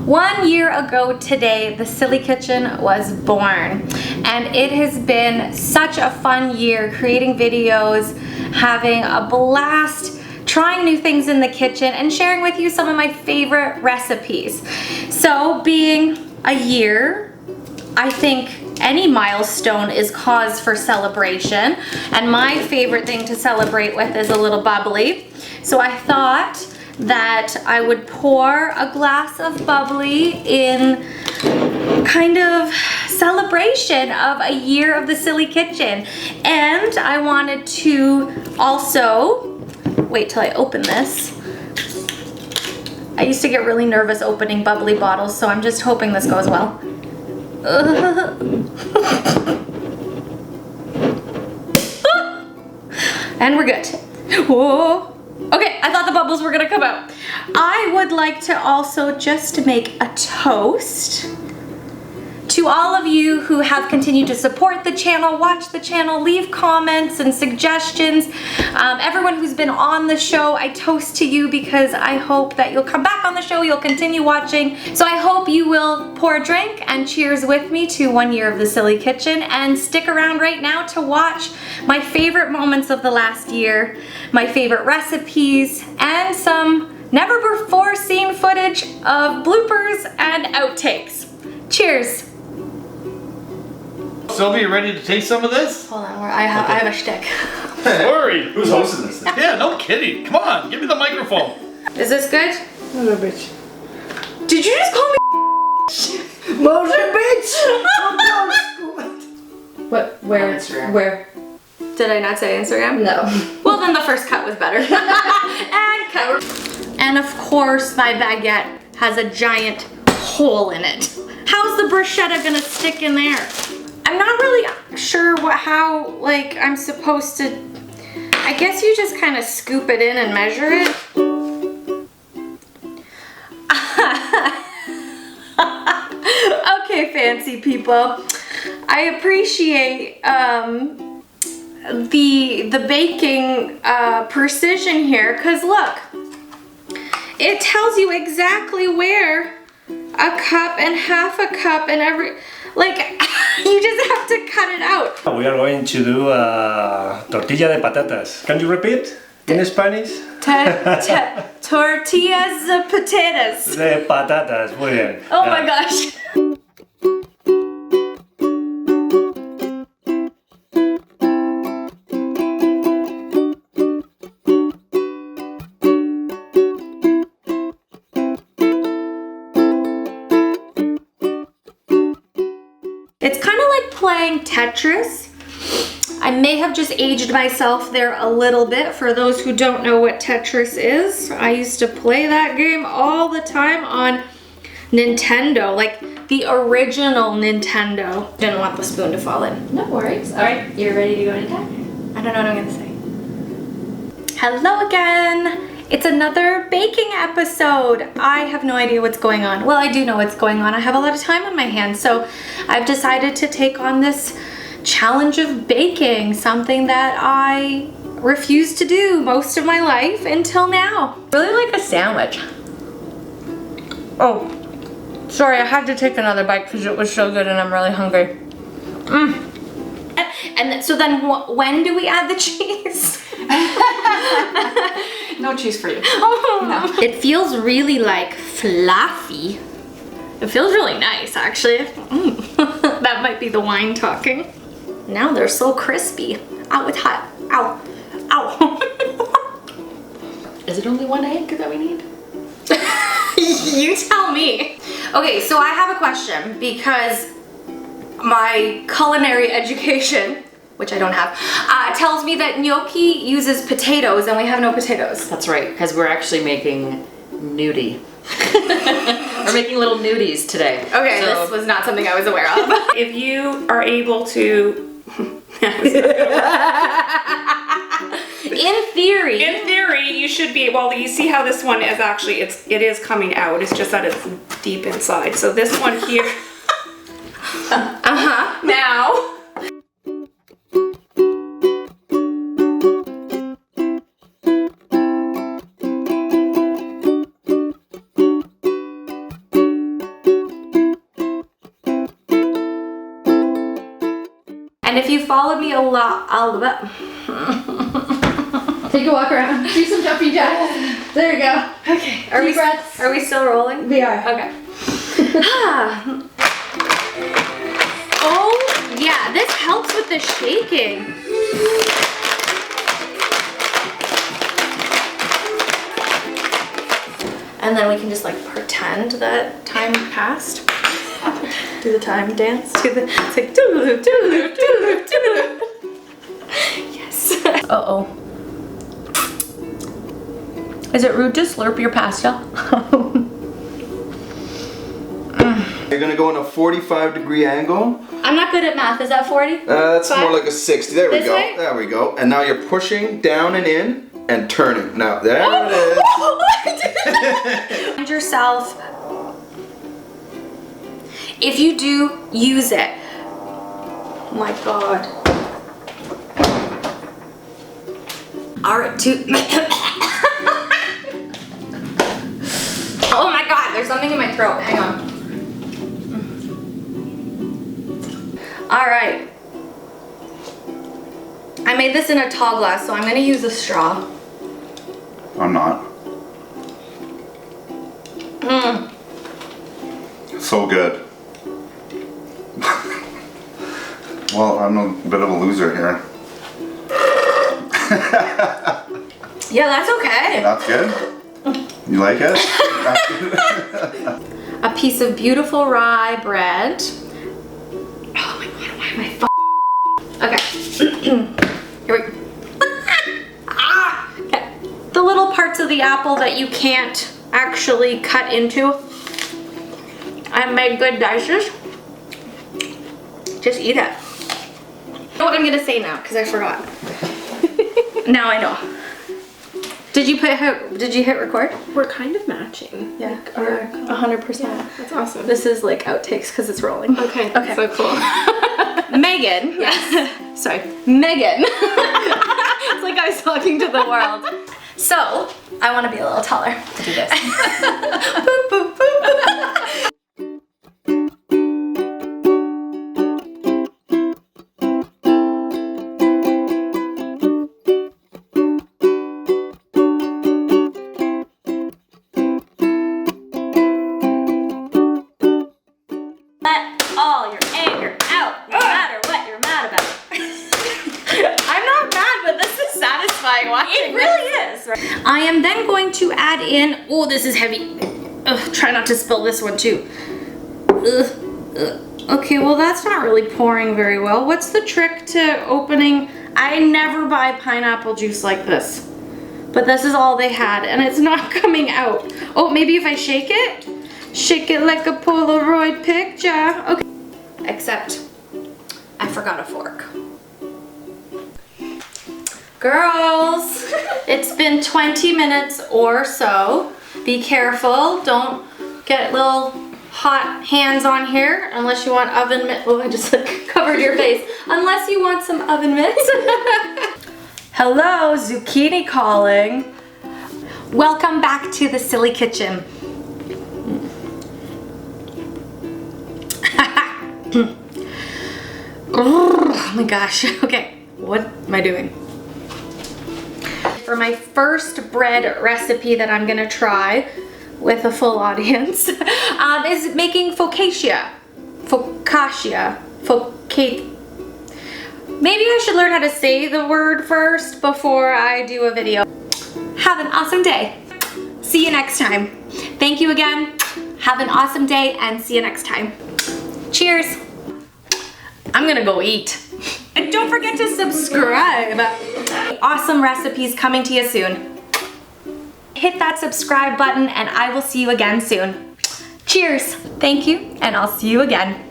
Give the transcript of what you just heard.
1 year ago today, the Silly Kitchen was born, and it has been such a fun year creating videos, having a blast, trying new things in the kitchen, and sharing with you some of my favorite recipes. So being a year, I think any milestone is cause for celebration, and my favorite thing to celebrate with is a little bubbly. So I thought that I would pour a glass of bubbly in kind of celebration of a year of the Silly Kitchen. And I wanted to also, wait till I open this. I used to get really nervous opening bubbly bottles, so I'm just hoping this goes well. And we're good. Whoa. Okay, I thought the bubbles were gonna come out. I would like to also just make a toast to all of you who have continued to support the channel, watch the channel, leave comments and suggestions. Everyone who's been on the show, I toast to you because I hope that you'll come back on the show, you'll continue watching. So I hope you will pour a drink and cheers with me to 1 year of the Silly Kitchen, and stick around right now to watch my favorite moments of the last year, my favorite recipes, and some never before seen footage of bloopers and outtakes. Cheers. Sylvia, you ready to taste some of this? Hold on, I have a shtick. Worried. Who's hosting this thing? Yeah, no kidding. Come on, give me the microphone. Is this good? A little bit. Did you just call me Mother bitch! What? Where? Instagram. Where? Did I not say Instagram? No. Well, then the first cut was better. And cut. And of course, my baguette has a giant hole in it. How's the bruschetta gonna stick in there? I'm not really sure how I'm supposed to, I guess you just kind of scoop it in and measure it. Okay, fancy people. I appreciate the baking precision here, because look, it tells you exactly where a cup and half a cup and you just have to cut it out. We are going to do tortilla de patatas. Can you repeat in Spanish? Tortillas de potatoes. De patatas, muy bien. Oh my gosh. It's kind of like playing Tetris. I may have just aged myself there a little bit. For those who don't know what Tetris is, I used to play that game all the time on Nintendo, like the original Nintendo. Didn't want the spoon to fall in. No worries. Alright, you're ready to go in attack? I don't know what I'm gonna say. Hello again. It's another baking episode. I have no idea what's going on. Well, I do know what's going on. I have a lot of time on my hands, so I've decided to take on this challenge of baking, something that I refused to do most of my life until now. Really like a sandwich. Oh, sorry, I had to take another bite because it was so good and I'm really hungry. And so then when do we add the cheese? No cheese for you. Oh, no. It feels really fluffy. It feels really nice, actually. That might be the wine talking. Now they're so crispy. Ow, it's hot. Ow. Ow. Is it only 1 egg that we need? You tell me. Okay, so I have a question because my culinary education, which I don't have, tells me that gnocchi uses potatoes and we have no potatoes. That's right, because we're actually making nudie. We're making little nudies today. Okay, so this was not something I was aware of. If you are able to, in theory, you should be. Well, you see how this one is actually it is coming out. It's just that it's deep inside. So this one here. Now. And if you followed me a lot, Take a walk around. Do some jumping jacks. There you go. okay. Deep breaths. Are we still rolling? We are. Okay. Oh, yeah, this helps with the shaking. And then we can just like pretend that time passed. Do the time dance. It's like doodaloo, doodaloo, doodaloo, doodaloo. Yes. Uh-oh. Is it rude to slurp your pasta? You're gonna go in a 45-degree angle. I'm not good at math. Is that 40? That's Five? more like a 60. There we This go. way? There we go. And now you're pushing down and in and turning. Now there it is. Find yourself. If you do, use it. Oh my God. All right, oh my God, there's something in my throat. Hang on. All right. I made this in a tall glass, so I'm gonna use a straw. I'm not. So good. Well, I'm a bit of a loser here. Yeah, that's okay. That's good? You like it? A piece of beautiful rye bread. Oh my God, why am I Okay. Here we go. Okay. The little parts of the apple that you can't actually cut into, I made good dices. Just eat it. I know what I'm gonna say now, because I forgot. Now I know. Did you hit record? We're kind of matching. Yeah, we're 100%. That's awesome. This is like outtakes because it's rolling. Okay, that's so cool. Megan. Yes. Sorry, Megan. It's like I was talking to the world. So, I want to be a little taller to do this. Boop, boop, boop. Let all your anger out, no matter what you're mad about. I'm not mad, but this is satisfying watching. It really is. I am then going to add in, oh, this is heavy. Ugh, try not to spill this one too. Ugh, ugh. Okay, well that's not really pouring very well. What's the trick to opening? I never buy pineapple juice like this. But this is all they had and it's not coming out. Oh, maybe if I shake it? Shake it like a Polaroid picture. Okay. Except, I forgot a fork. Girls, it's been 20 minutes or so. Be careful, don't get little hot hands on here unless you want oven mitts. Oh, I just like covered your face. Unless you want some oven mitts. Hello, zucchini calling. Welcome back to the Silly Kitchen. Oh my gosh, okay, what am I doing? For my first bread recipe that I'm gonna try with a full audience is making focaccia. Maybe I should learn how to say the word first before I do a video. Have an awesome day. See you next time. Thank you again. Have an awesome day and see you next time. Cheers. I'm gonna go eat. And don't forget to subscribe. Awesome recipes coming to you soon. Hit that subscribe button and I will see you again soon. Cheers. Thank you and I'll see you again.